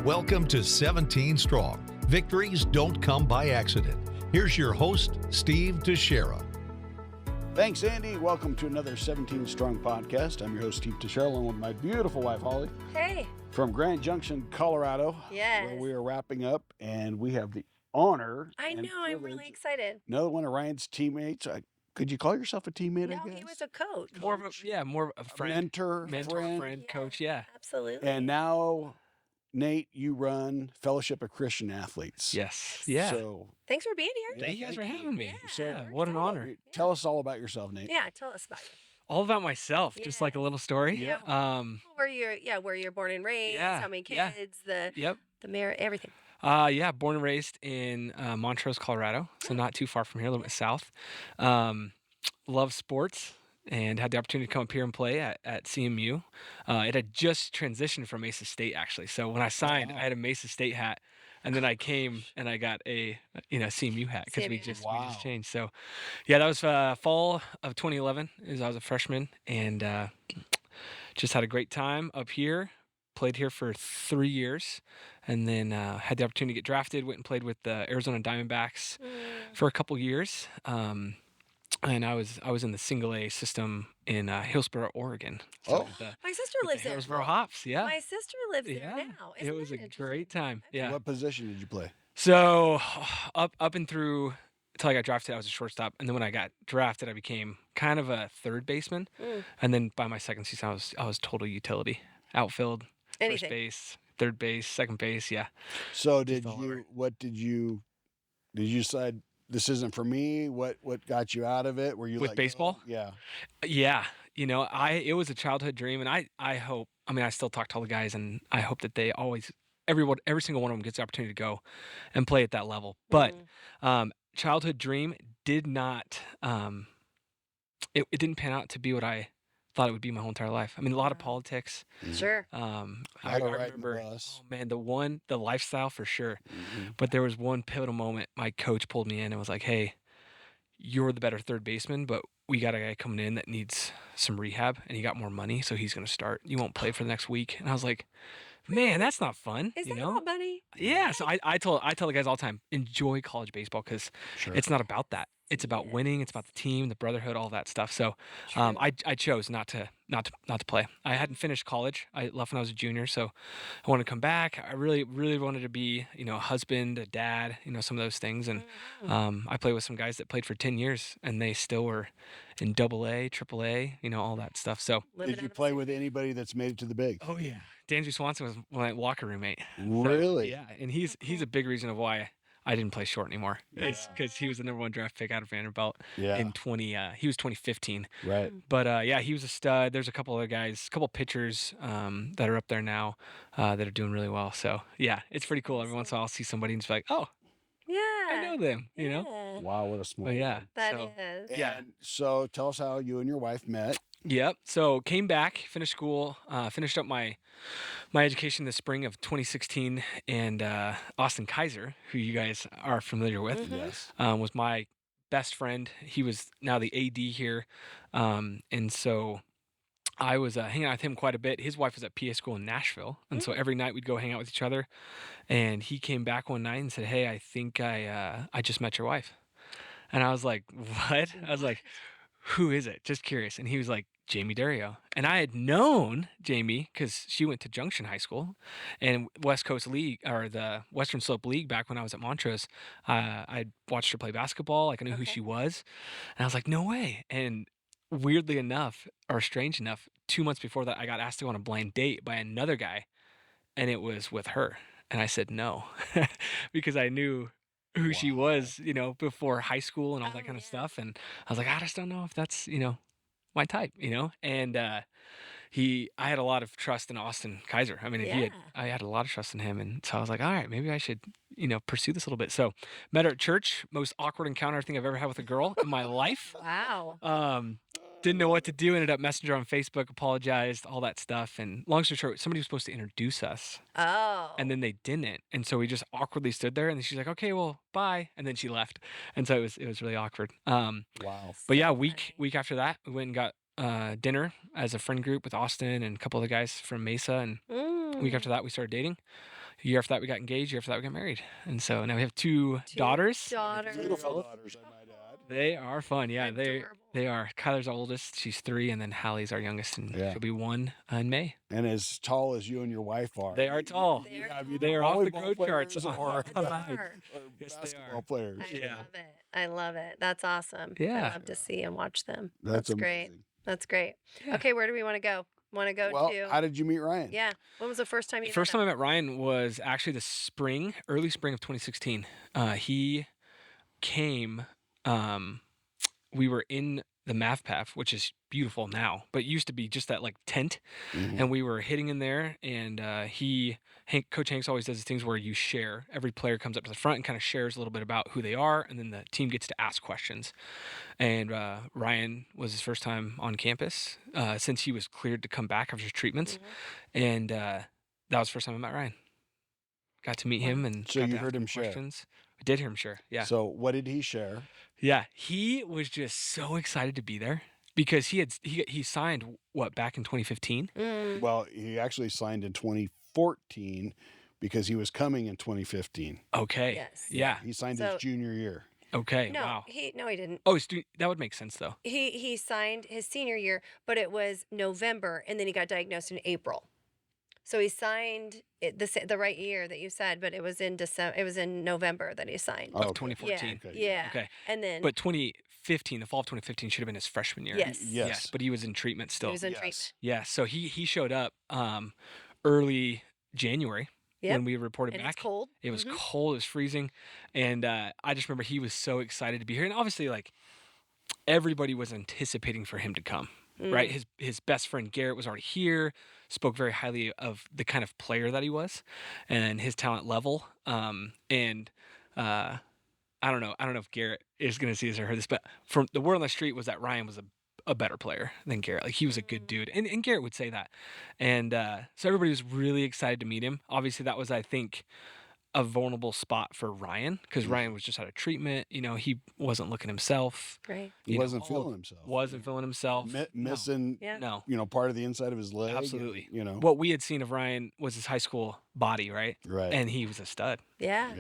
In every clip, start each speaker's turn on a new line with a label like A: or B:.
A: Welcome to 17 Strong. Victories don't come by accident. Here's your host, Steve Teixeira.
B: Thanks, Andy. Welcome to another 17 Strong podcast. I'm your host, Steve Teixeira, along with my beautiful wife, Holly.
C: Hey.
B: From Grand Junction, Colorado.
C: Yes.
B: Where we are wrapping up, and we have the honor.
C: I know. I'm really excited.
B: Another one of Ryan's teammates. Could you call yourself a teammate?
C: No,
B: I guess
C: he was a coach.
D: More of a friend.
B: Mentor,
D: friend, coach, yeah.
C: Absolutely.
B: And now, Nate, you run Fellowship of Christian Athletes.
D: Yes. Yeah.
B: So
C: thanks for being here.
D: Thank you guys for having me.
C: Yeah,
D: What an honor.
B: tell us all about yourself, Nate.
C: Yeah, tell us about you.
D: All about myself, just like a little story.
C: Yeah. Where you're born and raised, how many kids, the mayor, everything.
D: Born and raised in Montrose, Colorado, so not too far from here, a little bit south. Love sports and had the opportunity to come up here and play at CMU. It had just transitioned from Mesa State, actually. So when I signed, I had a Mesa State hat, and then I came and I got a CMU hat because we just changed. So yeah, that was fall of 2011 as I was a freshman, and just had a great time up here. Played here for 3 years, and then had the opportunity to get drafted. Went and played with the Arizona Diamondbacks for a couple years. And I was in the single A system in Hillsboro, Oregon. So
C: my sister lives there.
D: Hillsboro Hops, yeah.
C: My sister lives there now.
D: It was a great time. Yeah.
B: What position did you play?
D: So up and through until I got drafted, I was a shortstop, and then when I got drafted, I became kind of a third baseman. And then by my second season, I was total utility, outfield, first base, third base, second base, yeah.
B: So did you decide this isn't for me? What got you out of it? Were you
D: with baseball?
B: Yeah.
D: Yeah. It was a childhood dream, and I hope, I still talk to all the guys, and I hope that they always, every single one of them gets the opportunity to go and play at that level. But childhood dream did not, it didn't pan out to be what I thought it would be my whole entire life. A lot of politics.
C: Sure.
D: I remember, the lifestyle for sure. But there was one pivotal moment. My coach pulled me in and was like, "Hey, you're the better third baseman, but we got a guy coming in that needs some rehab, and he got more money, so he's going to start. You won't play for the next week." And I was like, "Man, that's not fun."
C: Is that not money?
D: Yeah. So I tell the guys all the time, enjoy college baseball because it's not about that. It's about winning. It's about the team, the brotherhood, all that stuff. So, I chose not to play. I hadn't finished college. I left when I was a junior, so I wanted to come back. I really, really wanted to be, a husband, a dad, some of those things. And I played with some guys that played for 10 years, and they still were in AA, AAA, all that stuff. So,
B: did you play with anybody that's made it to the big?
D: Oh yeah, Dandrew Swanson was my locker roommate.
B: Really?
D: So, yeah, and he's a big reason of why I didn't play short anymore. It's because he was the number 1 draft pick out of Vanderbilt in he was 2015.
B: Right.
D: But he was a stud. There's a couple other guys, a couple pitchers that are up there now that are doing really well. So yeah, it's pretty cool. Every once in a while I'll see somebody and just be like, "Oh, yeah, I know them,"
B: Wow, what a small
D: But yeah.
C: That is.
D: Yeah.
B: So tell us how you and your wife met.
D: Yep. So came back, finished school, finished up my education this spring of 2016, and Austin Kaiser, who you guys are familiar with, was my best friend. He was now the AD here, and so I was hanging out with him quite a bit. His wife was at PA school in Nashville, and so every night we'd go hang out with each other. And he came back one night and said, "Hey, I think I just met your wife," and I was like, "What?" I was like, "Who is it? Just curious." And he was like, "Jamie Dario." And I had known Jamie because she went to Junction High School and West Coast League, or the Western Slope League, back when I was at Montrose. I watched her play basketball. Like, I knew who she was. And I was like, "No way." And weirdly enough, or strange enough, 2 months before that, I got asked to go on a blind date by another guy, and it was with her. And I said no because I knew who she was, before high school and all that kind of stuff. And I was like, I just don't know if that's, my type, and I had a lot of trust in Austin Kaiser. I had a lot of trust in him. And so I was like, all right, maybe I should, pursue this a little bit. So met her at church, most awkward encounter I think I've ever had with a girl in my life.
C: Wow.
D: Didn't know what to do. Ended up messaging her on Facebook, apologized, all that stuff. And long story short, somebody was supposed to introduce us.
C: Oh.
D: And then they didn't. And so we just awkwardly stood there. And then she's like, "Okay, well, bye." And then she left. And so it was really awkward.
B: Wow.
D: But yeah, week after that, we went and got dinner as a friend group with Austin and a couple other guys from Mesa. And week after that, we started dating. year after that we got engaged. Year after that we got married, and so now we have two daughters.
B: Beautiful daughters, I might add.
D: They are fun. Yeah,
C: Adorable.
D: they are. Kyler's our oldest. She's 3, and then Hallie's our youngest, and she'll be 1 in May.
B: And as tall as you and your wife are.
D: They are tall. They are off the growth charts.
B: Or
D: Yes,
B: basketball players.
C: I love it. That's awesome.
D: Yeah.
C: I love to see and watch them.
B: That's
C: great.
B: amazing.
C: That's great.
D: Yeah.
C: Okay, where do we want to go? Want to go to?
B: How did you meet Ryan?
C: Yeah. When was the first time you met
D: First time
C: him?
D: I met Ryan was actually early spring of 2016. He came. We were in the math path, which is beautiful now, but it used to be just that like tent, and we were hitting in there. And Coach Hanks always does these things where you share. Every player comes up to the front and kind of shares a little bit about who they are, and then the team gets to ask questions. And Ryan was his first time on campus since he was cleared to come back after his treatments, and that was the first time I met Ryan. Got to meet him, and
B: so
D: got
B: you
D: to
B: heard
D: ask
B: him share.
D: questions. I did hear him share. Yeah.
B: So what did he share?
D: Yeah, he was just so excited to be there because he signed back in 2015.
B: Well, he actually signed in 2014 because he was coming in 2015.
D: Okay.
C: Yes.
D: Yeah.
B: He signed his junior year.
D: Okay.
C: No,
D: Wow.
C: he didn't.
D: Oh, that would make sense though.
C: He signed his senior year, but it was November, and then he got diagnosed in April. So he signed the right year that you said, but it was in December. It was in November that he signed.
D: Of 2014.
C: Yeah.
D: Okay.
C: And then.
D: But 2015, the fall of 2015 should have been his freshman year.
C: Yes.
D: But he was in treatment still.
C: He was in treatment.
D: Yeah. So he showed up early January.
C: Yep.
D: When we reported
C: And
D: back.
C: it's cold.
D: It was cold. It was freezing. And I just remember he was so excited to be here. And obviously, like, everybody was anticipating for him to come, right? His best friend Garrett was already here, spoke very highly of the kind of player that he was and his talent level. And I don't know if Garrett is going to see this or heard this, but from the word on the street was that Ryan was a better player than Garrett. Like, he was a good dude. And Garrett would say that. And so everybody was really excited to meet him. Obviously, that was, I think, a vulnerable spot for Ryan because Ryan was just out of treatment. You know, he wasn't looking himself.
C: Right.
B: He wasn't feeling himself. Missing,
D: No.
B: part of the inside of his leg.
D: Absolutely.
B: And,
D: what we had seen of Ryan was his high school body, right?
B: Right.
D: And he was a stud.
C: Yeah.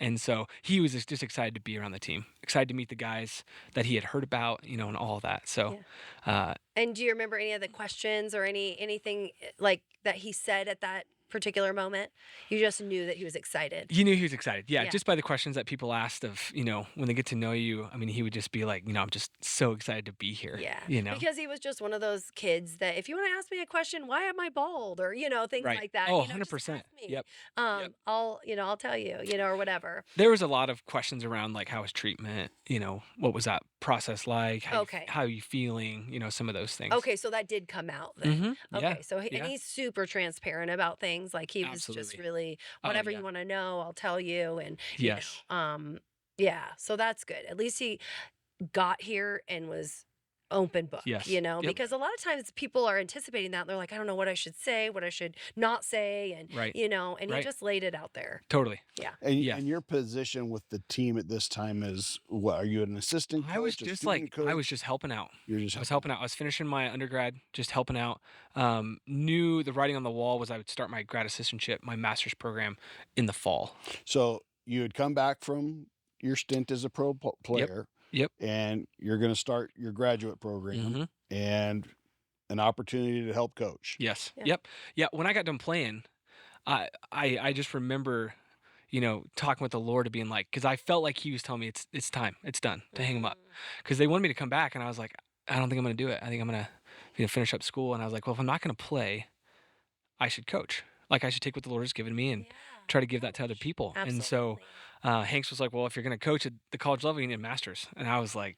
D: And so he was just excited to be around the team, excited to meet the guys that he had heard about, and all that. So,
C: and do you remember any of the questions or anything like that he said at that particular moment? You just knew that he was excited.
D: You knew he was excited. Yeah. Just by the questions that people asked of, when they get to know you. I mean, he would just be like, I'm just so excited to be here.
C: Yeah. Because he was just one of those kids that if you want to ask me a question, why am I bald? Or, things like that.
D: Oh,
C: 100%.
D: Just ask me. Yep.
C: I'll tell you, or whatever.
D: There was a lot of questions around like how was treatment, what was that process like? How are you feeling? Some of those things.
C: Okay. So that did come out then. Okay.
D: Yeah.
C: So, and he's super transparent about things. Like he was just really, whatever you want to know, I'll tell you. And, so that's good. At least he got here and was open book, because a lot of times people are anticipating that. They're like, I don't know what I should say, what I should not say. And, and he just laid it out there.
D: Totally.
C: Yeah.
B: And your position with the team at this time is what? Are you an assistant coach?
D: I was just helping out. I was helping out. I was finishing my undergrad, just helping out. Knew the writing on the wall was I would start my grad assistantship, my master's program in the fall.
B: So you had come back from your stint as a pro player.
D: Yep.
B: And you're going to start your graduate program and an opportunity to help coach.
D: Yes. Yep. Yeah. When I got done playing, I just remember, talking with the Lord to being like, because I felt like he was telling me it's time, it's done to hang him up, because they wanted me to come back, and I was like, I don't think I'm going to do it. I think I'm going to finish up school. And I was like, well, if I'm not going to play, I should coach. Like, I should take what the Lord has given me and try to give that to other people.
C: Absolutely.
D: And so Hanks was like, well, if you're going to coach at the college level, you need a master's. And I was like,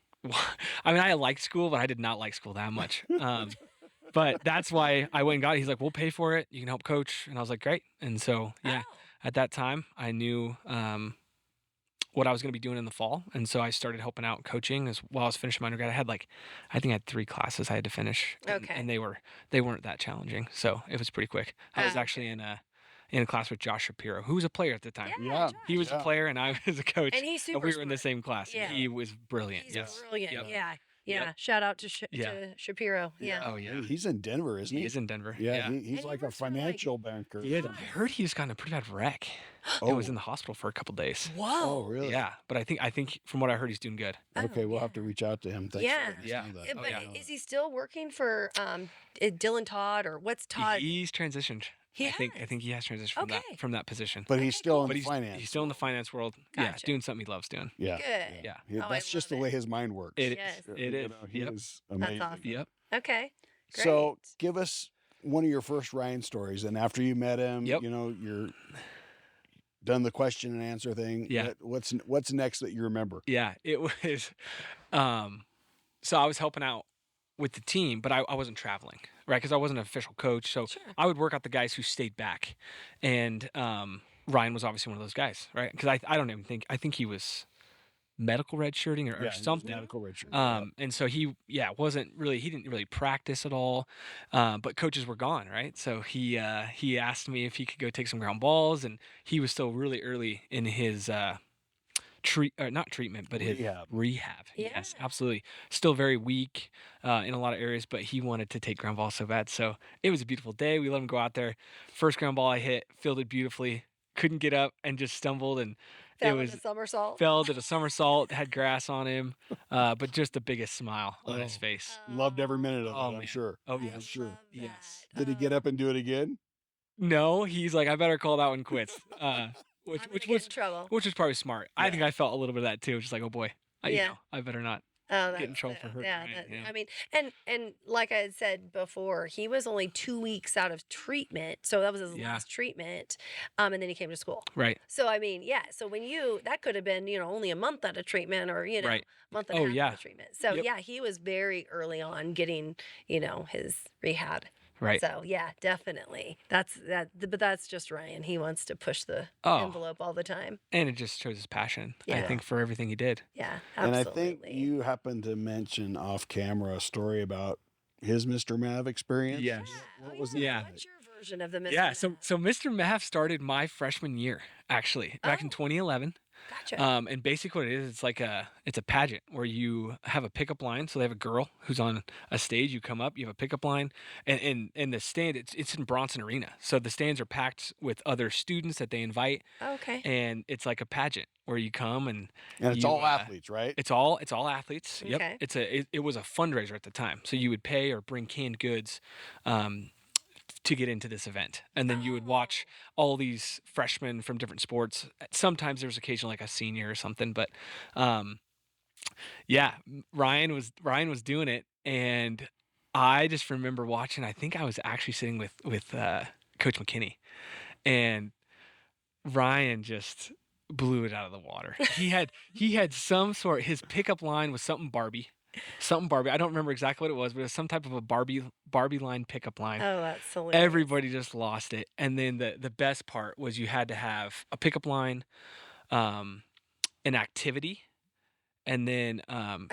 D: I mean, I liked school, but I did not like school that much. But that's why I went and got it. He's like, we'll pay for it. You can help coach. And I was like, great. And so, at that time, I knew what I was going to be doing in the fall. And so I started helping out coaching while I was finishing my undergrad. I think I had 3 classes I had to finish.
C: Okay.
D: And they weren't that challenging. So it was pretty quick. I was actually in a class with Josh Shapiro, who was a player at the time.
B: Yeah.
D: He was a player and I was a coach.
C: And he's super
D: we were in the
C: smart.
D: same class.
C: Yeah.
D: He was brilliant.
C: He's
D: yes.
C: brilliant.
D: Yep.
C: Yeah. Yeah. Shout out to Shapiro. Yeah.
D: Oh yeah.
B: He's in Denver, isn't he?
D: He is in Denver.
B: Yeah. He's like a financial banker.
D: I heard he's gotten a pretty bad wreck. And was in the hospital for a couple days.
C: Whoa.
B: Oh, really?
D: Yeah, but I think from what I heard, he's doing good.
B: Okay, we'll have to reach out to him. Thanks for letting us know that.
C: But is he still working for Dylan Todd, or what's Todd?
D: He's transitioned. I think he has transitioned from that position.
B: But he's still in finance.
D: He's still in the finance world. Gotcha. Yeah, doing something he loves doing.
B: Yeah.
C: Good.
B: Yeah. That's just the way his mind works.
D: It is.
B: He is amazing.
C: That's awesome.
D: Yep.
C: Okay. Great.
B: So give us one of your first Ryan stories, and after you met him, you're done the question and answer thing.
D: Yeah.
B: What's next that you remember?
D: Yeah, it was. So I was helping out with the team, but I wasn't traveling, right? Because I wasn't an official coach, so I would work out the guys who stayed back, and Ryan was obviously one of those guys, right? Because I don't even think he was medical redshirting or something.
B: Medical redshirting.
D: And so he didn't really practice at all, but coaches were gone, right? So he asked me if he could go take some ground balls, and he was still really early in his not treatment, but his rehab.
C: Yeah.
D: Yes, absolutely. Still very weak in a lot of areas, but he wanted to take ground balls so bad. So it was a beautiful day. We let him go out there. First ground ball I hit, fielded beautifully. Couldn't get up and just stumbled, and
C: fell did a
D: somersault, had grass on him, but just the biggest smile on his face.
B: Loved every minute of it, I'm sure.
D: Oh yeah,
B: I'm sure.
D: Yes.
B: Did he get up and do it again?
D: No, he's like, I better call that one quits. Which was probably smart. I think I felt a little bit of that too. Just like, oh boy, I better not get in trouble for hurting.
C: I mean, and like I had said before, he was only 2 weeks out of treatment, so that was his last treatment, and then he came to school.
D: Right.
C: So I mean, so when that could have been only a month out of treatment, or month and a half out of treatment. So he was very early on getting his rehab.
D: Right.
C: So yeah, definitely. But that's just Ryan. He wants to push the envelope all the time.
D: And it just shows his passion, I think, for everything he did.
C: Yeah, absolutely.
B: And I think you happened to mention off camera a story about his Mr. Mav experience.
D: Yes.
B: What was
C: What's your version of the Mr.
D: Yeah,
C: Mav?
D: so Mr. Mav started my freshman year, actually, back in 2011.
C: Gotcha.
D: And basically what it is, it's a pageant where you have a pickup line. So they have a girl who's on a stage. You come up, you have a pickup line, and the stand, it's in Bronson Arena. So the stands are packed with other students that they invite.
C: Okay.
D: And it's like a pageant where you come and
B: it's all athletes, right?
D: It's all athletes.
C: Okay.
D: Yep. It was a fundraiser at the time. So you would pay or bring canned goods to get into this event, and then you would watch all these freshmen from different sports. Sometimes there's occasionally like a senior or something, but Ryan was doing it, and I just remember watching. I think I was actually sitting with Coach McKinney, and Ryan just blew it out of the water. He had some sort. His pickup line was something Barbie. I don't remember exactly what it was, but it was some type of a Barbie line pickup line.
C: Oh, that's hilarious.
D: Everybody just lost it. And then the best part was you had to have a pickup line, an activity, and then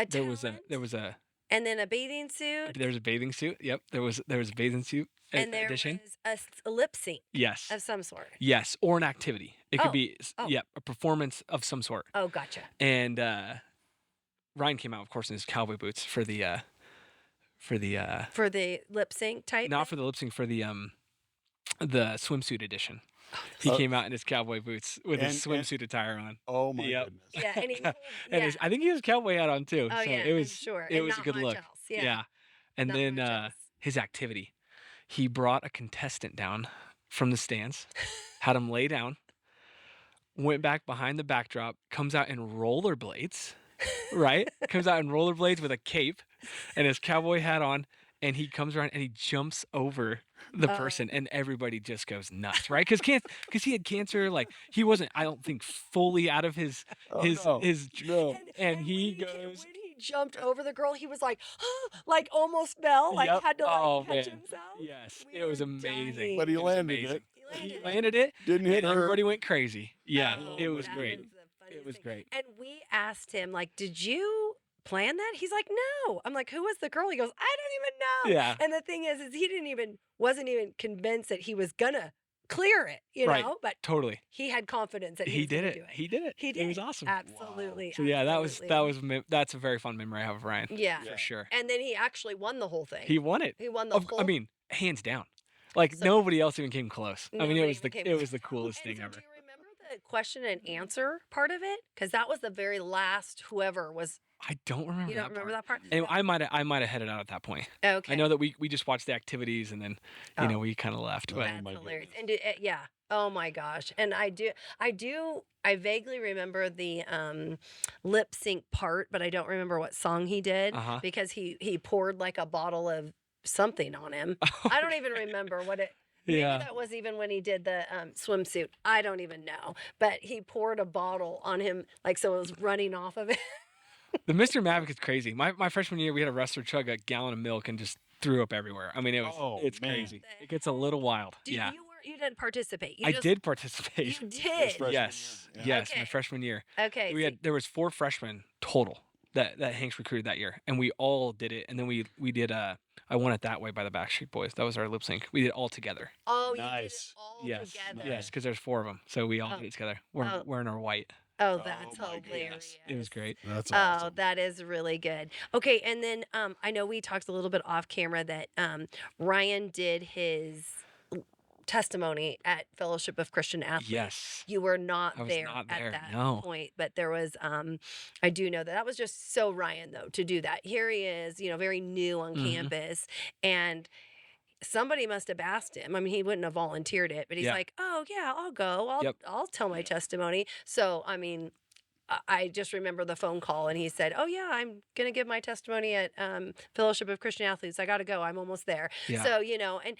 D: there was a
C: and then a bathing suit.
D: There was a bathing suit. Yep, there was a bathing suit.
C: And there
D: addition.
C: was a lip sync.
D: Yes.
C: Of some sort.
D: Yes, or an activity. It could be a performance of some sort.
C: Oh, gotcha.
D: And Ryan came out, of course, in his cowboy boots for the
C: lip sync type.
D: Not for the lip sync, for the swimsuit edition. He came out in his cowboy boots with his swimsuit attire on.
B: Oh my goodness!
C: Yeah,
D: and I think he has a cowboy hat on too.
C: Oh
D: so
C: yeah,
D: it was
C: sure.
D: It was a good look.
C: Yeah.
D: And then his activity, he brought a contestant down from the stands, had him lay down, went back behind the backdrop, comes out in rollerblades. Right? Comes out in rollerblades with a cape and his cowboy hat on, and he comes around and he jumps over the person, and everybody just goes nuts, right? Because he had cancer. Like, he wasn't, I don't think, fully out of his
B: no.
D: And he goes.
C: When he jumped over the girl, he was like, like almost fell, like had to catch himself.
D: Yes, it was amazing.
B: But he landed it.
D: He landed it.
B: Didn't hit her.
D: Everybody went crazy. Yeah, it was great. It was great.
C: And we asked him, like, did you plan that? He's like, no. I'm like, who was the girl? He goes, I don't even know.
D: Yeah.
C: And the thing is he wasn't even convinced that he was gonna clear it, know, but
D: totally.
C: he had confidence that he was going to do it.
D: He did it.
C: He did.
D: It was awesome.
C: Absolutely.
D: Wow. So yeah, that's a very fun memory I have of Ryan.
C: Yeah.
D: For sure.
C: And then he actually won the whole thing.
D: He won it.
C: He won the whole.
D: I mean, hands down. Like nobody else even came close. I mean, it was the coolest thing ever.
C: Do you remember the question and answer part of it? Because that was the very last whoever was.
D: I don't remember.
C: You don't remember that part?
D: And I might have headed out at that point.
C: Okay.
D: I know that we just watched the activities and then we kind of left.
C: But that's hilarious. And yeah. Oh my gosh. And I vaguely remember the lip sync part, but I don't remember what song he did because he poured like a bottle of something on him. I don't even remember what it. Maybe that was even when he did the swimsuit. I don't even know. But he poured a bottle on him, like so it was running off of it.
D: The Mr. Mavic is crazy. My freshman year, we had a wrestler chug a gallon of milk and just threw up everywhere. I mean, it's crazy. It gets a little wild.
C: You didn't participate.
D: I did participate.
C: You did.
D: Yes, my freshman year.
C: Okay.
D: There was 4 freshmen total that Hanks recruited that year, and we all did it. And then we did I Want It That Way by the Backstreet Boys. That was our lip sync. We did it all together.
C: Oh, nice. You did it all together.
D: Yes, because there's 4 of them, so we all did it together. Wearing our white.
C: Oh, that's hilarious.
D: It was great.
B: That's awesome.
C: Oh, that is really good. Okay, and then I know we talked a little bit off camera that Ryan did his testimony at Fellowship of Christian Athletes.
D: Yes.
C: You were not there at that point, but there was I do know that was just so Ryan though to do that. Here he is, very new on campus, and somebody must have asked him. I mean, he wouldn't have volunteered it, but he's like, "Oh yeah, I'll go. I'll tell my testimony." So, I mean, I just remember the phone call, and he said, "Oh yeah, I'm gonna give my testimony at Fellowship of Christian Athletes. I got to go. I'm almost there." Yeah. So and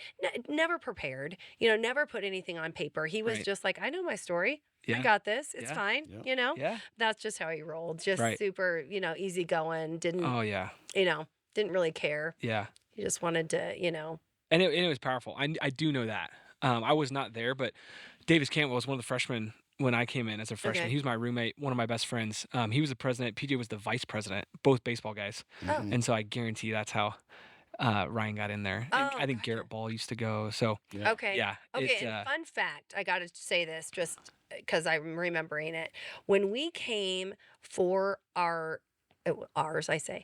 C: never prepared. Never put anything on paper. He was just like, "I know my story. I got this. It's fine." Yeah. Yeah. That's just how he rolled. Just super, easygoing. Didn't.
D: Oh yeah.
C: Didn't really care.
D: Yeah.
C: He just wanted to,
D: And it was powerful. I do know that. I was not there, but Davis Cantwell was one of the freshmen when I came in as a freshman. Okay. He was my roommate, one of my best friends. He was the president. PJ was the vice president, both baseball guys. Oh. And so I guarantee that's how Ryan got in there. And I think Garrett Ball used to go. So
C: okay. Yeah. Okay. And fun fact, I got to say this just because I'm remembering it. When we came for ours, I say.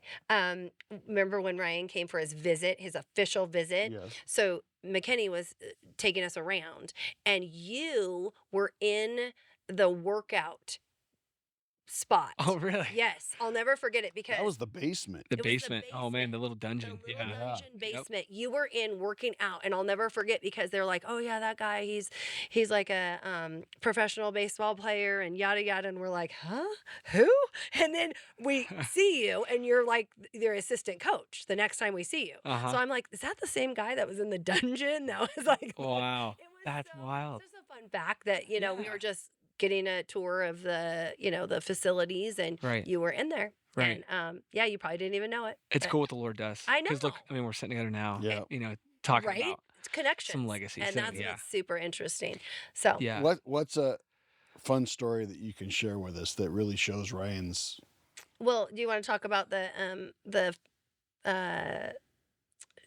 C: Remember when Ryan came for his official visit? Yes. So McKinney was taking us around, and you were in the workout spot.
D: Oh, really?
C: Yes. I'll never forget it because
B: that was the basement.
D: The basement. Oh man, the little dungeon.
C: The little dungeon basement. Yep. You were in working out, and I'll never forget because they're like, "Oh yeah, that guy, he's like a professional baseball player and yada yada," and we're like, "Huh? Who?" And then we see you, and you're like their assistant coach the next time we see you. So I'm like, "Is that the same guy that was in the dungeon?" That was like,
D: wow, that's wild.
C: It's just a fun fact that we were just getting a tour of the the facilities, and you were in there, and you probably didn't even know it.
D: It's cool what the Lord does.
C: I know.
D: Because look, I mean, we're sitting together now. Yeah. Talking about
C: it's connections,
D: some legacies,
C: and that's what's super interesting. So
B: what's a fun story that you can share with us that really shows Ryan's?
C: Well, do you want to talk about the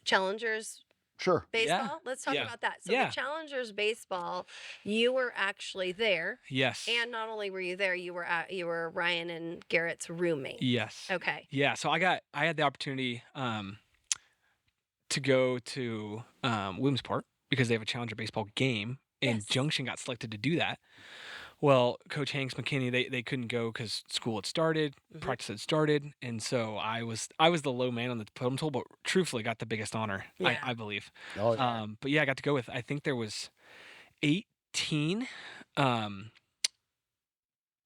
C: Challengers?
B: Sure.
C: Baseball? Yeah. Let's talk about that. So the Challengers baseball, you were actually there.
D: Yes.
C: And not only were you there, you were Ryan and Garrett's roommate.
D: Yes.
C: Okay.
D: Yeah. So I had the opportunity to go to Williamsport because they have a Challenger baseball game, and Junction got selected to do that. Well, Coach Hanks, McKinney, they couldn't go because school had started, practice had started, and so I was the low man on the totem pole, but truthfully got the biggest honor, I believe. Oh, yeah. But I got to go with, I think there was 18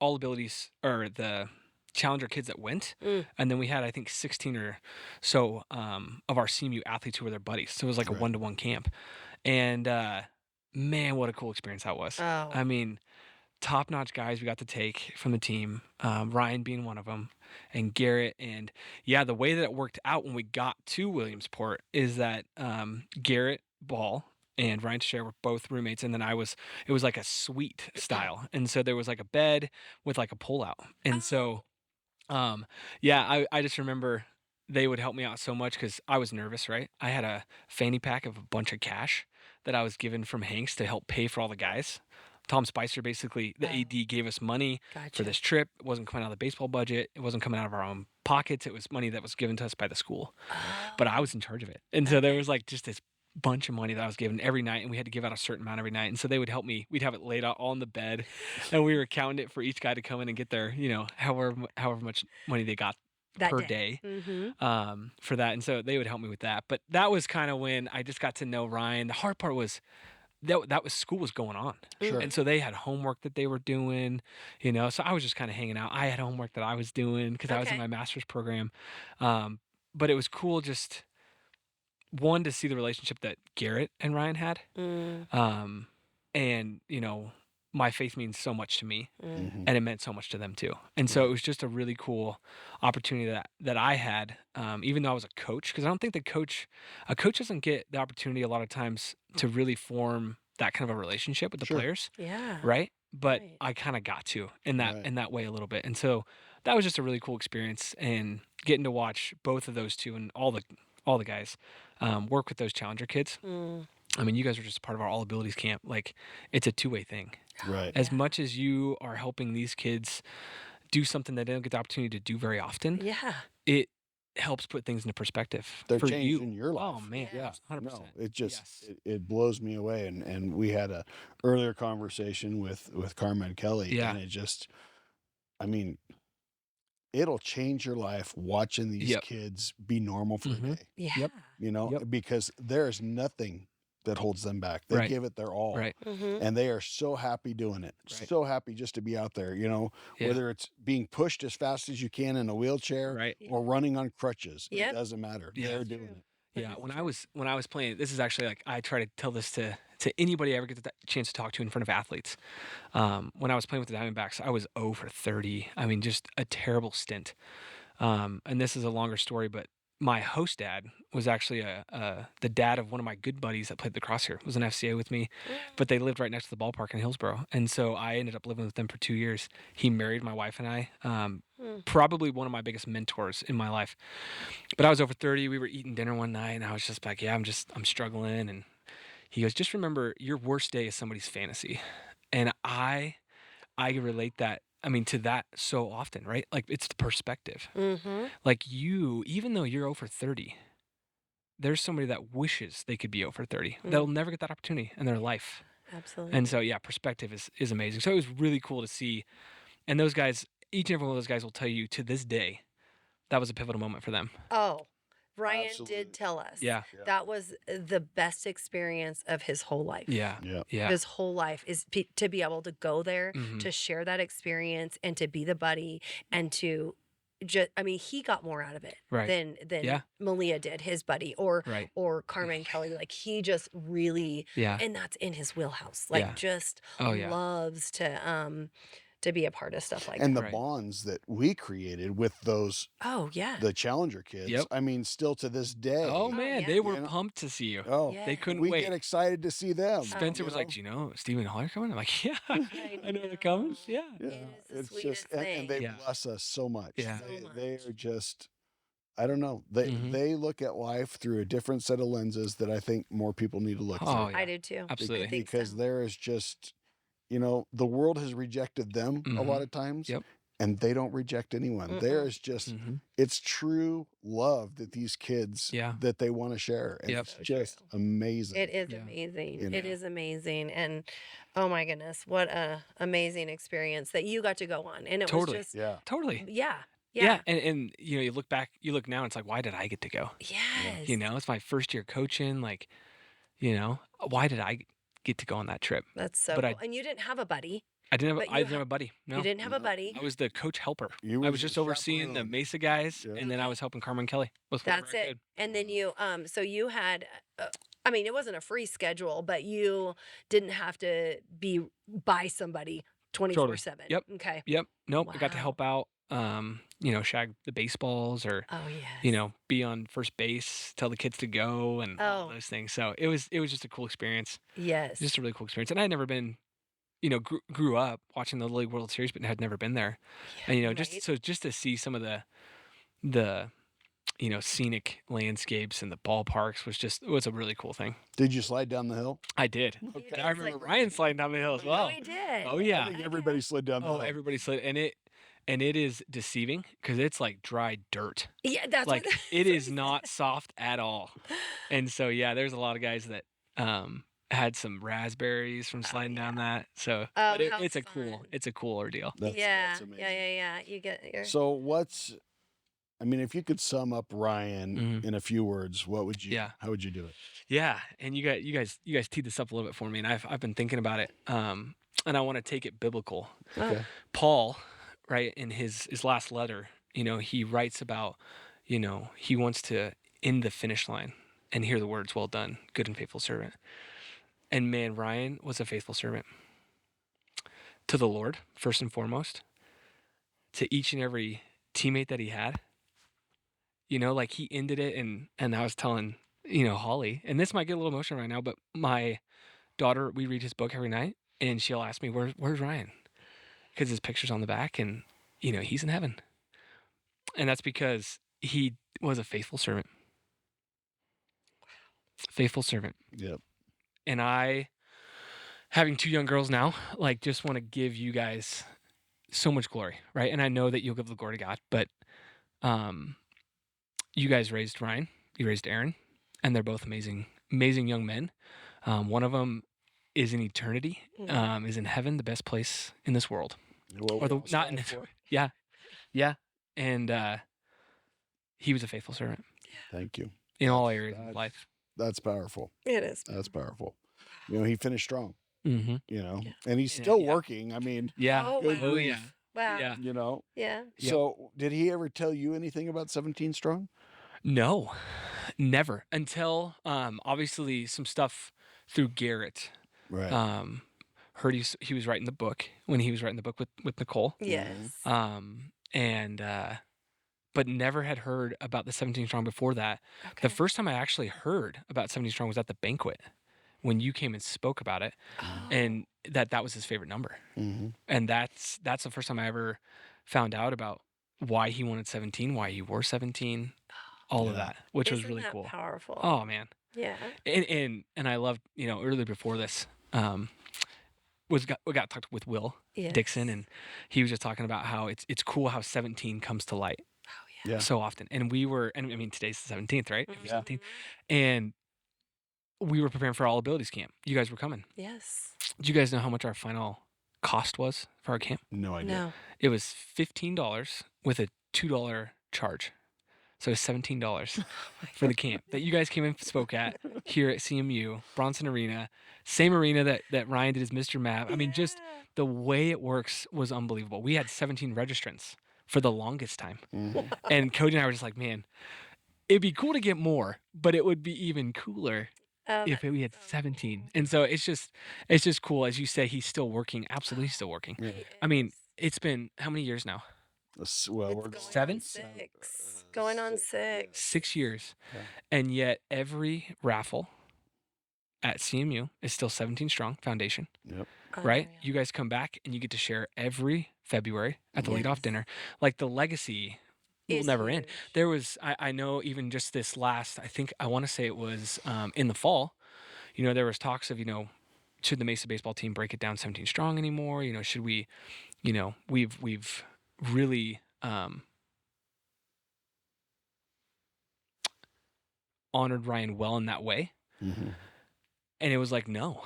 D: all abilities, or the Challenger kids that went, and then we had, I think, 16 or so of our CMU athletes who were their buddies, so it was like a one-to-one camp, and man, what a cool experience that was. Oh. I mean, top-notch guys we got to take from the team, Ryan being one of them, and Garrett. And the way that it worked out when we got to Williamsport is that Garrett Ball and Ryan Teixeira were both roommates, and then it was like a suite style, and so there was like a bed with like a pull-out, and so I just remember they would help me out so much because I was nervous, right? I had a fanny pack of a bunch of cash that I was given from Hanks to help pay for all the guys. Tom Spicer, basically, the AD gave us money for this trip. It wasn't coming out of the baseball budget. It wasn't coming out of our own pockets. It was money that was given to us by the school. But I was in charge of it. And so there was like just this bunch of money that I was given every night, and we had to give out a certain amount every night. And so they would help me. We'd have it laid out all on the bed, and we were counting it for each guy to come in and get their, however much money they got per day for that. And so they would help me with that. But that was kind of when I just got to know Ryan. The hard part was that was school was going on.
B: Sure.
D: And so they had homework that they were doing, so I was just kind of hanging out. I had homework that I was doing because I was in my master's program. But it was cool just one to see the relationship that Garrett and Ryan had. And my faith means so much to me, and it meant so much to them too. And so it was just a really cool opportunity that I had, even though I was a coach, because I don't think a coach doesn't get the opportunity a lot of times to really form that kind of a relationship with the players.
C: Yeah.
D: Right. But I kind of got to in that way a little bit. And so that was just a really cool experience, and getting to watch both of those two and all the guys work with those challenger kids. I mean, you guys are just part of our All Abilities camp. Like, it's a two-way thing.
B: Right.
D: As much as you are helping these kids do something that they don't get the opportunity to do very often, it helps put things into perspective.
B: They're
D: for
B: changing your life.
D: Oh man, yeah, 100%.
B: No, it just it blows me away. And we had a earlier conversation with Carmen Kelly, and it just, I mean, it'll change your life watching these kids be normal for a day.
C: Yeah.
B: Because there's nothing that holds them back. They give it their all.
D: Right.
B: And they are so happy doing it.
D: Right.
B: So happy just to be out there, whether it's being pushed as fast as you can in a wheelchair or running on crutches. It doesn't matter. They're doing it.
D: Yeah, when I was playing, this is actually like, I try to tell this to anybody I ever get the chance to talk to in front of athletes. When I was playing with the Diamondbacks, I was 0 for 30. I mean, just a terrible stint. And this is a longer story, but my host dad was actually the dad of one of my good buddies that played lacrosse here. Was an FCA with me, but they lived right next to the ballpark in Hillsboro. And so I ended up living with them for 2 years. He married my wife and I. Probably one of my biggest mentors in my life. But I was over 30. We were eating dinner one night, and I was just like, I'm struggling. And he goes, just remember, your worst day is somebody's fantasy. And I relate that, to that so often, right? Like, it's the perspective. Like, even though you're over 30, there's somebody that wishes they could be over 30. They'll never get that opportunity in their life.
C: Absolutely.
D: And so, perspective is amazing. So it was really cool to see. And those guys, each and every one of those guys will tell you to this day, that was a pivotal moment for them.
C: Oh, Ryan did tell us.
D: Yeah.
C: That was the best experience of his whole life.
D: Yeah.
C: His whole life is to be able to go there, to share that experience, and to be the buddy, and to just, he got more out of it than Malia did, his buddy, or Carmen Kelly. Like, he just really, and that's in his wheelhouse. Like, just loves to be a part of stuff like that.
B: And the bonds that we created with those, the challenger kids, still to this day.
D: Oh, man, they were pumped to see you.
B: Oh,
D: they couldn't
B: wait.
D: We
B: get excited to see them.
D: Spencer was like, do you know Stephen and Holly are coming? I'm like, yeah, I know they're coming. Yeah.
B: It's just, and they bless us so much.
D: Yeah.
B: They are just, I don't know. They look at life through a different set of lenses that I think more people need to look through.
C: I do too.
D: Absolutely.
B: Because there is just, the world has rejected them a lot of times, and they don't reject anyone. There is just, it's true love that these kids, that they want to share. And it's just amazing.
C: It is amazing. It is amazing. And oh my goodness, what a amazing experience that you got to go on. And it was just,
D: totally.
C: Yeah.
D: And you look back, you look now, and it's like, why did I get to go?
C: Yes.
D: It's my first year coaching. Like, why did I get to go on that trip?
C: That's so cool. And you didn't have a buddy.
D: I didn't have a buddy. No.
C: You didn't have a buddy.
D: I was the coach helper. I was just overseeing the Mesa guys, and then I was helping Carmen Kelly.
C: That's it. And then you, so you had, it wasn't a free schedule, but you didn't have to be by somebody 24/7.
D: Yep.
C: Okay.
D: Yep. Nope.
C: Wow.
D: I got to help out, shag the baseballs, or, be on first base, tell the kids to go, and all those things. So it was just a cool experience.
C: Yes.
D: Just a really cool experience. And I had never been, grew up watching the Little League World Series, but had never been there. And, just to see some of the scenic landscapes and the ballparks was a really cool thing.
B: Did you slide down the hill?
D: I did.
C: Okay.
D: I remember Ryan sliding down the hill as well.
C: Oh, he did.
D: Oh yeah.
B: I think everybody slid down the hill.
D: Oh, everybody slid, and it is deceiving because it's like dry dirt.
C: Yeah, that's
D: like it is not soft at all. And so yeah, there's a lot of guys that had some raspberries from sliding down that. So but it's a cool ordeal.
B: That's amazing.
C: Yeah. You get your...
B: So if you could sum up Ryan in a few words, how would you do it?
D: Yeah. And you guys teed this up a little bit for me, and I've been thinking about it. And I want to take it biblical.
B: Okay.
D: Paul, right, in his last letter, he writes about, he wants to end the finish line and hear the words, "Well done, good and faithful servant." And man, Ryan was a faithful servant to the Lord, first and foremost, to each and every teammate that he had. Like he ended it, and I was telling, Holly, and this might get a little emotional right now, but my daughter, we read his book every night, and she'll ask me, where's Ryan? Because his picture's on the back, and, he's in heaven. And that's because he was a faithful servant. Faithful servant.
B: Yep.
D: And I, having 2 young girls now, just want to give you guys so much glory, right? And I know that you'll give the glory to God, but you guys raised Ryan, you raised Aaron, and they're both amazing young men. One of them is in eternity, is in heaven, the best place in this world.
B: Well,
D: not in this. Yeah. And he was a faithful servant.
B: Thank you.
D: In all areas of life.
B: That's powerful.
C: It is.
B: That's powerful. He finished strong.
D: Mm-hmm.
B: And he's still working.
D: Yeah.
C: Oh,
B: yeah.
C: Wow.
B: Yeah.
C: Yeah.
B: So, did he ever tell you anything about 17 Strong?
D: No, never, until obviously some stuff through Garrett.
B: Right.
D: Heard he was writing the book when he was writing the book with Nicole.
C: Yes.
D: But never had heard about the 17 Strong before that. Okay. The first time I actually heard about 17 Strong was at the banquet when you came and spoke about it, and that was his favorite number.
B: Mm-hmm.
D: And that's the first time I ever found out about why he wanted 17, why he wore 17, all of that, which was really cool.
C: Powerful.
D: Oh man.
C: Yeah.
D: And I loved, earlier before this, we got talked with Will Dixon, and he was just talking about how it's cool how 17 comes to light.
C: Oh
B: yeah.
D: So often. And today's the 17th, right?
C: Mm-hmm.
D: 17th. And we were preparing for All Abilities Camp. You guys were coming.
C: Yes.
D: Do you guys know how much our final cost was for our camp?
B: No idea.
C: No.
D: It was $15 with a $2 charge. So it's $17 for the camp that you guys came and spoke at here at CMU, Bronson Arena, same arena that Ryan did his Mr. Map. Just the way it works was unbelievable. We had 17 registrants for the longest time.
B: Mm-hmm.
D: And Cody and I were just like, man, it'd be cool to get more, but it would be even cooler if we had 17. And so it's just cool. As you say, he's still working. Absolutely still working. Yeah. It's been how many years now?
B: Well, we're
D: 7?
C: 6. Going on 6.
D: 6 years.
B: Yeah.
D: And yet every raffle at CMU is still 17 Strong Foundation.
B: Yep.
D: Right? You guys come back and you get to share every February at the lead-off dinner. Like the legacy will never end. There was, I know even just this last, I want to say it was in the fall, there was talks of, should the Mesa baseball team break it down 17 Strong anymore? Should we, we've really honored Ryan well in that way.
B: Mm-hmm.
D: And it was like, no,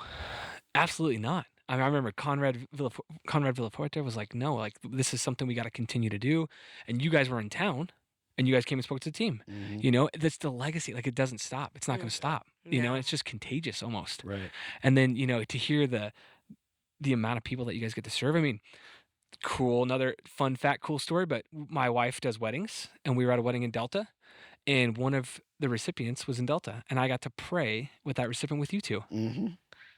D: absolutely not. I remember Conrad Villafuerte was like, no, like this is something we got to continue to do. And you guys were in town and you guys came and spoke to the team.
B: Mm-hmm.
D: That's the legacy. Like it doesn't stop. It's not going to stop, it's just contagious almost.
B: Right.
D: And then, to hear the amount of people that you guys get to serve. Cool. Another fun fact, cool story, but my wife does weddings and we were at a wedding in Delta and one of the recipients was in Delta and I got to pray with that recipient with you two.
B: Mm-hmm.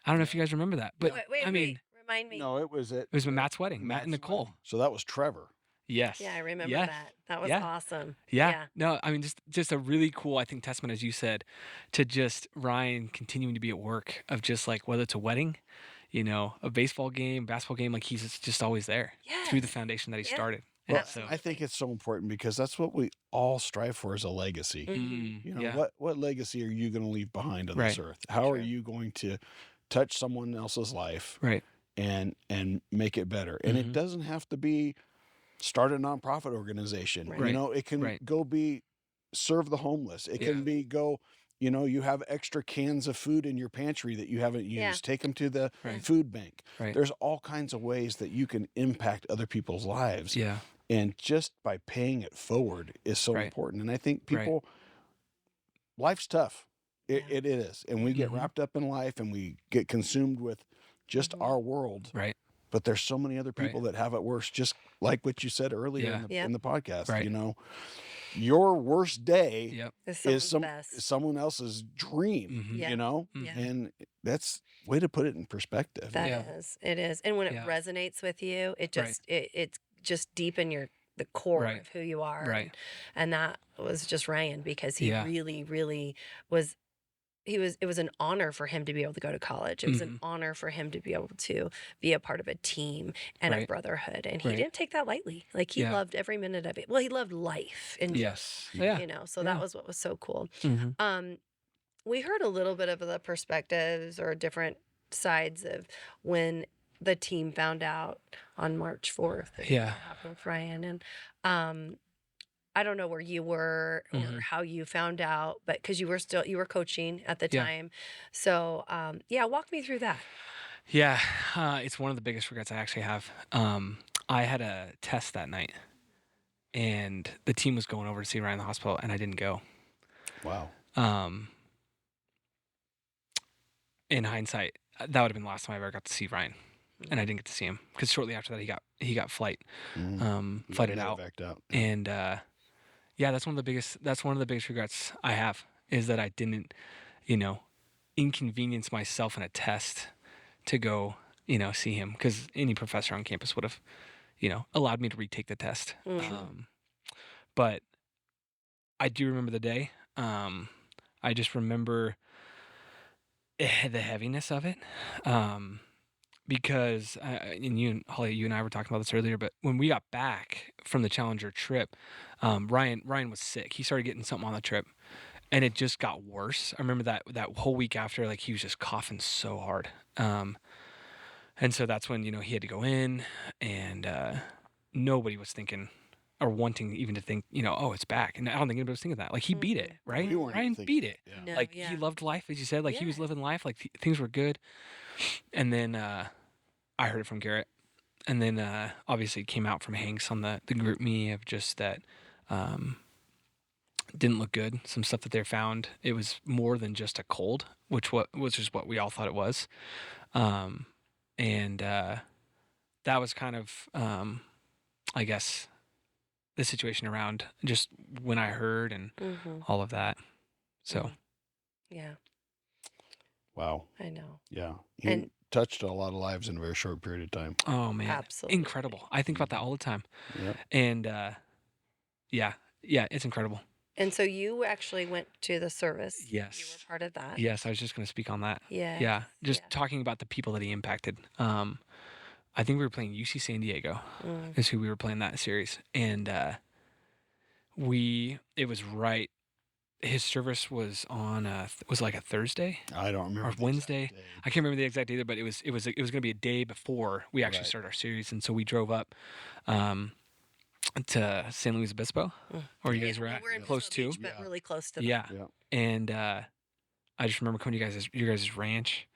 D: I don't know if you guys remember that, but
C: wait, remind me.
B: No, it was
D: Matt's wedding, Matt and Nicole.
B: Wedding. So that was Trevor.
D: Yes.
C: Yeah, I remember that. That was awesome.
D: Yeah. No, just a really cool, I think, testament, as you said, to just Ryan continuing to be at work of just like, whether it's a wedding, a baseball game, basketball game, like he's just always there through the foundation that he started.
B: Well, I think it's so important because that's what we all strive for, is a legacy. What legacy are you going to leave behind on this earth? How are you going to touch someone else's life and make it better? And it doesn't have to be start a nonprofit organization. It can go be serve the homeless. It can be go, you have extra cans of food in your pantry that you haven't used. Take them to the food bank. There's all kinds of ways that you can impact other people's lives. And just by paying it forward is so important. And I think people, life's tough. It is. And we get wrapped up in life and we get consumed with just our world. But there's so many other people that have it worse, just like what you said earlier in the podcast. Your worst day is someone else's dream, and that's way to put it in perspective.
C: It is. And when it resonates with you, it just it's just deep in the core of who you are. And that was just Ryan, because he really, really was. It was an honor for him to be able to go to college. It was an honor for him to be able to be a part of a team and a brotherhood. And he didn't take that lightly. Like, he loved every minute of it. Well, he loved life. And so that was what was so cool. We heard a little bit of the perspectives or different sides of when the team found out on March 4th that happened with Ryan. And I don't know where you were or how you found out, but because you were coaching at the time. So, walk me through that.
D: Yeah, it's one of the biggest regrets I actually have. I had a test that night, and the team was going over to see Ryan in the hospital, and I didn't go.
B: Wow.
D: In hindsight, that would have been the last time I ever got to see Ryan, and I didn't get to see him because shortly after that he got flighted out, and that's one of the biggest regrets I have, is that I didn't, inconvenience myself in a test to go, see him, because any professor on campus would have, allowed me to retake the test. But I do remember the day. I just remember the heaviness of it. Because, and Holly, you and I were talking about this earlier, but when we got back from the Challenger trip, Ryan was sick. He started getting something on the trip, and it just got worse. I remember that whole week after, like, he was just coughing so hard. And so that's when, he had to go in, and nobody was thinking or wanting even to think, oh, it's back. And I don't think anybody was thinking that. Like, he beat it, right? Ryan beat it.
B: Yeah.
C: No,
D: he loved life, as you said. Like, he was living life. Like, things were good. And then I heard it from Garrett. And then obviously it came out from Hanks on the group me of just that didn't look good. Some stuff that they found. It was more than just a cold, which is what we all thought it was. And that was kind of, I guess, the situation around just when I heard and all of that. So.
C: Yeah.
B: Wow.
C: I know.
B: Yeah. He touched a lot of lives in a very short period of time.
D: Oh, man.
C: Absolutely.
D: Incredible. I think about that all the time.
B: Yeah.
D: And it's incredible.
C: And so you actually went to the service.
D: Yes.
C: You were part of that.
D: Yes, I was just going to speak on that.
C: Yeah.
D: Yeah. Just talking about the people that he impacted. I think we were playing UC San Diego is who we were playing that series. And it was right. His service was on was like a Thursday.
B: I don't remember.
D: Or Wednesday. I can't remember the exact either, but it was going to be a day before we actually started our series. And so we drove up to San Luis Obispo, where you guys were at, close to.
C: Beach, but really close to.
D: Yeah. And I just remember coming to your guys' ranch.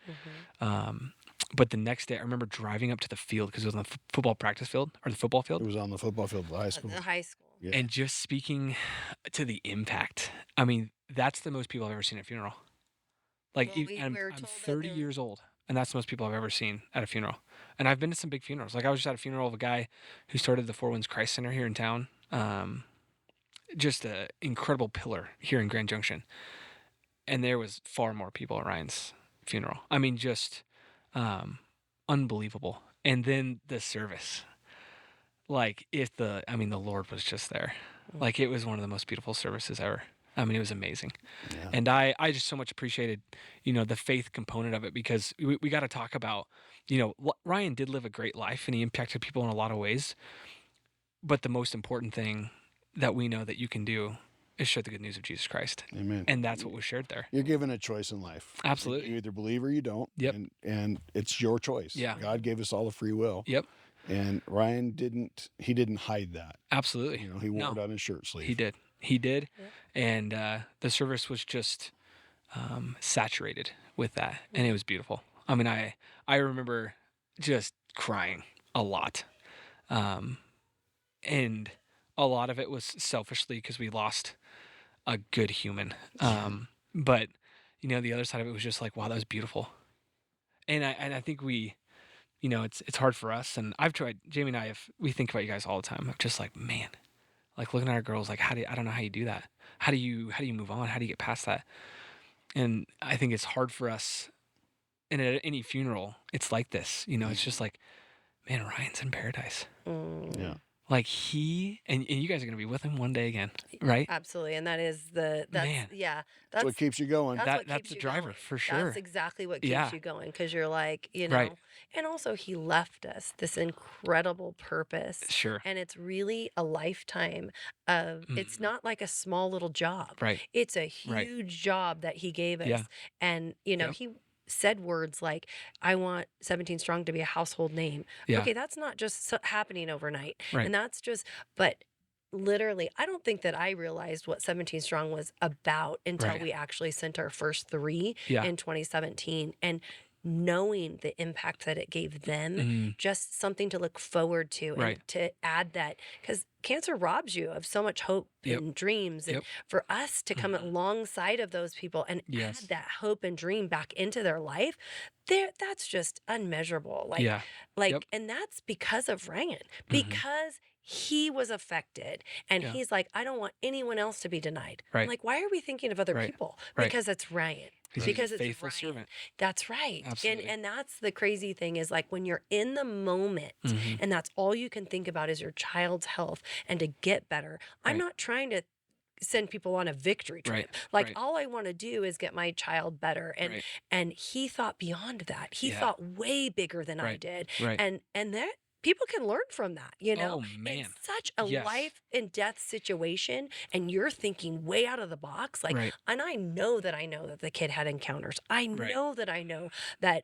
D: But the next day, I remember driving up to the field because it was on the football practice field or the football field.
B: It was on the football field of the high school.
C: The high school.
B: Yeah.
D: And just speaking to the impact. I mean, that's the most people I've ever seen at a funeral. Like, I'm 30 years old, and that's the most people I've ever seen at a funeral. And I've been to some big funerals. Like, I was just at a funeral of a guy who started the Four Winds Christ Center here in town. Just an incredible pillar here in Grand Junction. And there was far more people at Ryan's funeral. I mean, just unbelievable. And then the service. Like, the Lord was just there. Like, it was one of the most beautiful services ever. I mean, it was amazing. Yeah. And I just so much appreciated, the faith component of it, because we got to talk about, Ryan did live a great life and he impacted people in a lot of ways. But the most important thing that we know that you can do is share the good news of Jesus Christ.
B: Amen.
D: And that's what was shared there.
B: You're given a choice in life.
D: Absolutely.
B: You either believe or you don't.
D: Yep.
B: And it's your choice.
D: Yeah.
B: God gave us all the free will.
D: Yep.
B: And Ryan didn't hide that.
D: Absolutely.
B: You know, he wore it on his shirt sleeve.
D: He did. Yep. And the service was just saturated with that. And it was beautiful. I mean, I remember just crying a lot. And a lot of it was selfishly because we lost a good human. But the other side of it was just like, wow, that was beautiful. And I think we, it's hard for us. And I've tried, Jamie and I we think about you guys all the time. I'm just like, man, like looking at our girls, like, I don't know how you do that. How do you move on? How do you get past that? And I think it's hard for us. And at any funeral, it's like this, it's just like, man, Ryan's in paradise.
B: Yeah.
D: Like and you guys are going to be with him one day again, right?
C: Absolutely. And that's
B: what keeps you going.
D: That's the driver for sure.
C: That's exactly what keeps you going. Cause you're like,
D: right.
C: And also he left us this incredible purpose.
D: Sure.
C: And it's really a lifetime of, it's not like a small little job.
D: Right.
C: It's a huge job that he gave us.
D: Yeah.
C: And, he said words like, I want 17 Strong to be a household name.
D: Yeah.
C: Okay, that's not just happening overnight.
D: Right.
C: And that's just, but literally, I don't think that I realized what 17 Strong was about until we actually sent our first 3 in 2017. And knowing the impact that it gave them, just something to look forward to and to add that, because cancer robs you of so much hope and dreams. And for us to come alongside of those people and add that hope and dream back into their life, that's just unmeasurable. And that's because of Ryan, because he was affected and he's like, I don't want anyone else to be denied.
D: Right.
C: I'm like, why are we thinking of other people? Because it's Ryan. Because it's
D: faithful
C: Ryan.
D: Servant.
C: That's right.
D: Absolutely.
C: And that's the crazy thing is like when you're in the moment and that's all you can think about is your child's health and to get better. I'm not trying to send people on a victory trip. All I want to do is get my child better. And he thought beyond that. He thought way bigger than I did. And that people can learn from that,
D: Oh, man.
C: It's such a life and death situation and you're thinking way out of the box. And I know that the kid had encounters. I know that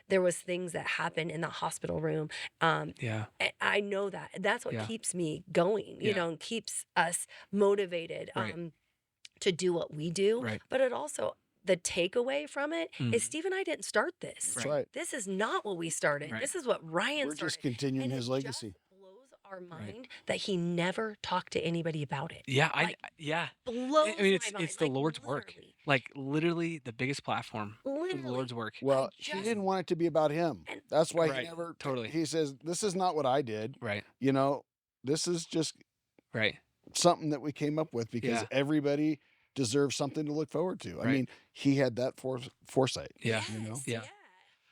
C: there was things that happened in the hospital room. I know that. That's what keeps me going, and keeps us motivated to do what we do. But it also, the takeaway from it is Steve and I didn't start this.
B: That's right.
C: This is not what we started. This is what Ryan started.
B: We're just continuing his legacy.
C: Just blows our mind that he never talked to anybody about it.
D: Yeah,
C: blows
D: I mean,
C: my mind.
D: it's the Lord's work. Like literally the biggest platform for the Lord's work.
B: Well, he didn't want it to be about him. That's why he never
D: totally.
B: He says, this is not what I did.
D: Right.
B: This is just something that we came up with because everybody deserves something to look forward to. I mean, he had that foresight.
D: Yeah.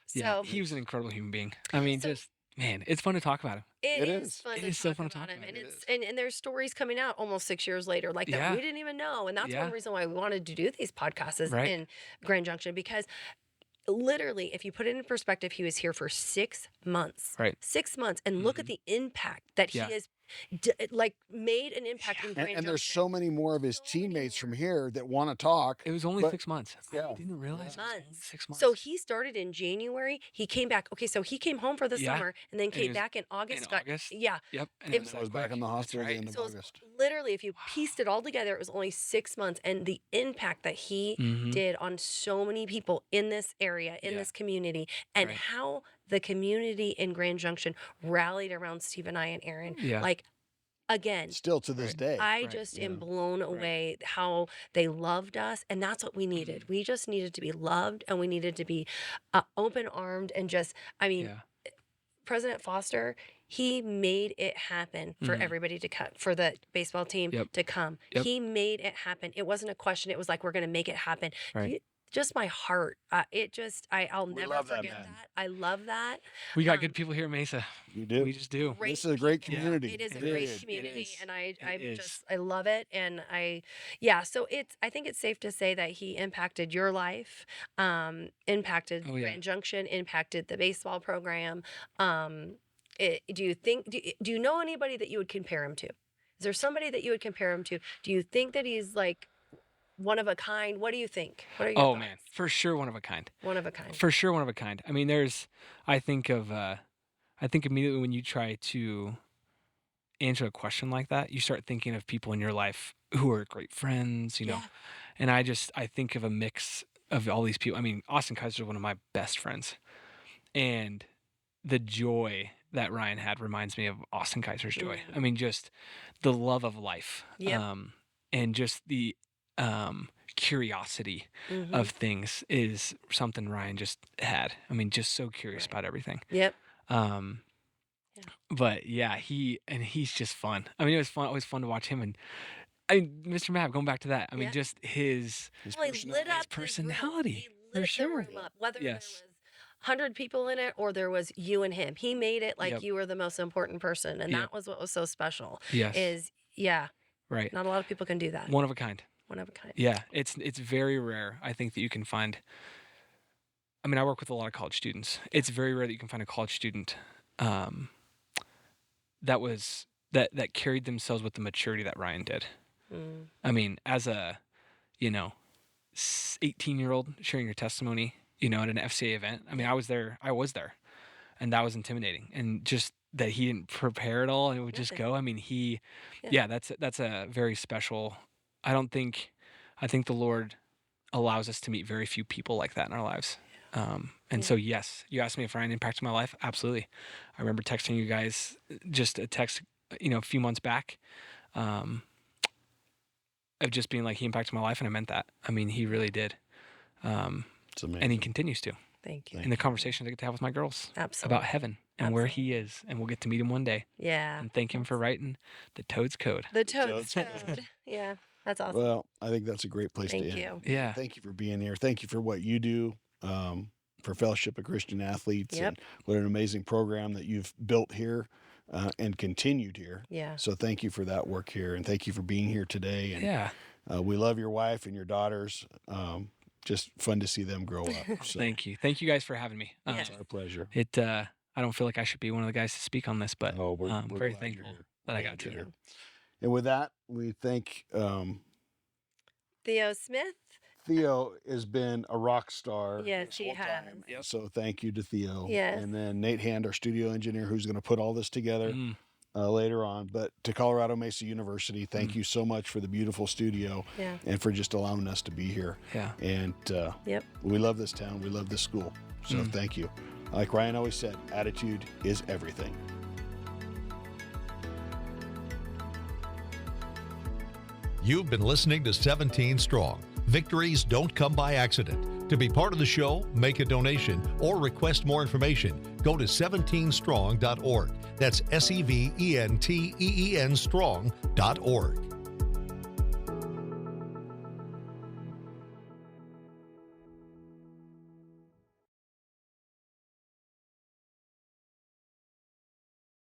C: So
D: he was an incredible human being. I mean, man, it's fun to talk about him.
C: It is fun.
D: It is so fun to talk about
C: him. And there's stories coming out almost 6 years later, like that we didn't even know. And that's one reason why we wanted to do these podcasts in Grand Junction, because literally, if you put it in perspective, he was here for 6 months. 6 months. And look at the impact that he has made an impact in Grand Junction.
B: And there's so many more of his teammates from here that want to talk.
D: It was only 6 months.
B: Yeah.
D: I didn't realize it was only 6 months.
C: So he started in January. He came back. Okay, so he came home for the summer and then came back in August.
D: Yeah. Yep.
B: And it was back in the hospital at the end of August.
C: Literally, if you pieced it all together, it was only 6 months. And the impact that he did on so many people in this area, in this community, and how the community in Grand Junction rallied around Steve and I and Aaron. Again,
B: still to this day,
C: I just am blown away how they loved us, and that's what we needed. We just needed to be loved, and we needed to be open-armed, and just, I mean, President Foster, he made it happen for everybody to come, for the baseball team to come. He made it happen. It wasn't a question. It was like, we're going to make it happen. Just my heart. I'll never forget that. I love that.
D: We got good people here in Mesa.
B: You do.
D: We just do.
B: This is a great community.
C: It is a great community, and I love it. And so I think it's safe to say that he impacted your life, impacted Grand Junction, impacted the baseball program. Do you know anybody that you would compare him to? Is there somebody that you would compare him to? Do you think that he's like one of a kind? What do you think? What are your thoughts?
D: Man, for sure one of a kind.
C: One of a kind.
D: For sure one of a kind. I mean, I think immediately when you try to answer a question like that, you start thinking of people in your life who are great friends, you know. And I think of a mix of all these people. I mean, Austin Kaiser is one of my best friends. And the joy that Ryan had reminds me of Austin Kaiser's joy. I mean, just the love of life. And just the curiosity of things is something Ryan just had. I mean, just so curious about everything. But he's just fun. I mean, it was always fun to watch him. And Mr. Mapp, going back to that, I mean, just his personality.
C: For sure. Whether there was 100 people in it or there was you and him, he made it like you were the most important person, and that was what was so special. Right. Not a lot of people can do that.
D: One of a kind.
C: One of a kind.
D: Yeah, it's very rare. I think that you can find. I mean, I work with a lot of college students. It's very rare that you can find a college student that carried themselves with the maturity that Ryan did. I mean, as a 18-year-old sharing your testimony, at an FCA event. I mean, I was there, and that was intimidating. And just that he didn't prepare at all and it would just go. I mean, that's a very special. I think the Lord allows us to meet very few people like that in our lives. So yes, you asked me if Ryan impacted my life. Absolutely. I remember texting you guys just a text, a few months back, of just being like, he impacted my life, and I meant that. I mean, he really did.
B: It's amazing.
D: And he continues to.
C: Thank you.
D: In the conversations I get to have with my girls.
C: Absolutely.
D: About heaven and where he is, and we'll get to meet him one day.
C: Yeah.
D: And thank him for writing the Toad's Code.
C: The Toad's Code. Yeah, that's awesome.
B: Well, I think that's a great place to end.
C: Thank you.
D: Yeah.
B: Thank you for being here. Thank you for what you do for Fellowship of Christian Athletes. And what an amazing program that you've built here and continued here.
C: Yeah.
B: So thank you for that work here, and thank you for being here today. And we love your wife and your daughters. Just fun to see them grow up. So.
D: Thank you. Thank you guys for having me.
B: It's our pleasure.
D: I don't feel like I should be one of the guys to speak on this, but we're very thankful that I got to.
B: Here. And with that, we thank
C: Theo Smith.
B: Theo has been a rock star.
C: Yes, he has.
B: Yep. So thank you to Theo.
C: Yes.
B: And then Nate Hand, our studio engineer, who's going to put all this together later on. But to Colorado Mesa University, thank you so much for the beautiful studio and for just allowing us to be here.
D: Yeah.
B: And we love this town. We love this school. So thank you. Like Ryan always said, attitude is everything.
A: You've been listening to 17 Strong. Victories don't come by accident. To be part of the show, make a donation, or request more information, go to 17strong.org. That's SEVENTEEN strong.org.